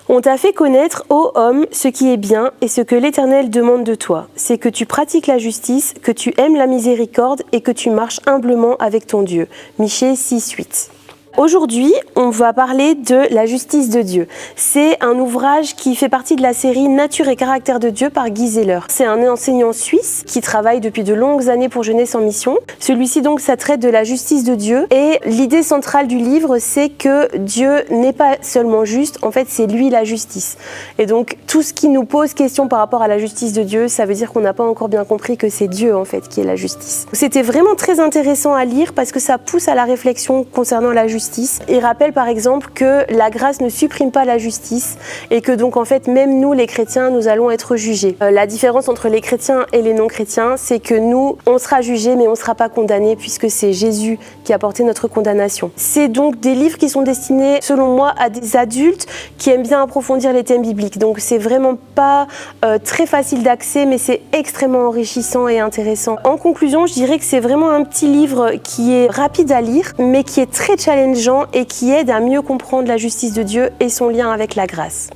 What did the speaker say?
On t'a fait connaître, ô homme, ce qui est bien et ce que l'Éternel demande de toi. C'est que tu pratiques la justice, que tu aimes la miséricorde et que tu marches humblement avec ton Dieu. Michée 6:8. Aujourd'hui, on va parler de la justice de Dieu. C'est un ouvrage qui fait partie de la série Nature et caractère de Dieu par Guy Zeller. C'est un enseignant suisse qui travaille depuis de longues années pour Jeunesse en Mission. Celui-ci donc, ça traite de la justice de Dieu et l'idée centrale du livre, c'est que Dieu n'est pas seulement juste, en fait c'est lui la justice. Et donc tout ce qui nous pose question par rapport à la justice de Dieu, ça veut dire qu'on n'a pas encore bien compris que c'est Dieu en fait qui est la justice. C'était vraiment très intéressant à lire parce que ça pousse à la réflexion concernant la justice. Il rappelle par exemple que la grâce ne supprime pas la justice et que donc en fait même nous les chrétiens nous allons être jugés. La différence entre les chrétiens et les non-chrétiens, c'est que nous on sera jugés mais on ne sera pas condamnés puisque c'est Jésus qui a porté notre condamnation. C'est donc des livres qui sont destinés selon moi à des adultes qui aiment bien approfondir les thèmes bibliques. Donc c'est vraiment pas très facile d'accès mais c'est extrêmement enrichissant et intéressant. En conclusion, je dirais que c'est vraiment un petit livre qui est rapide à lire mais qui est très challengeant et qui aide à mieux comprendre la justice de Dieu et son lien avec la grâce.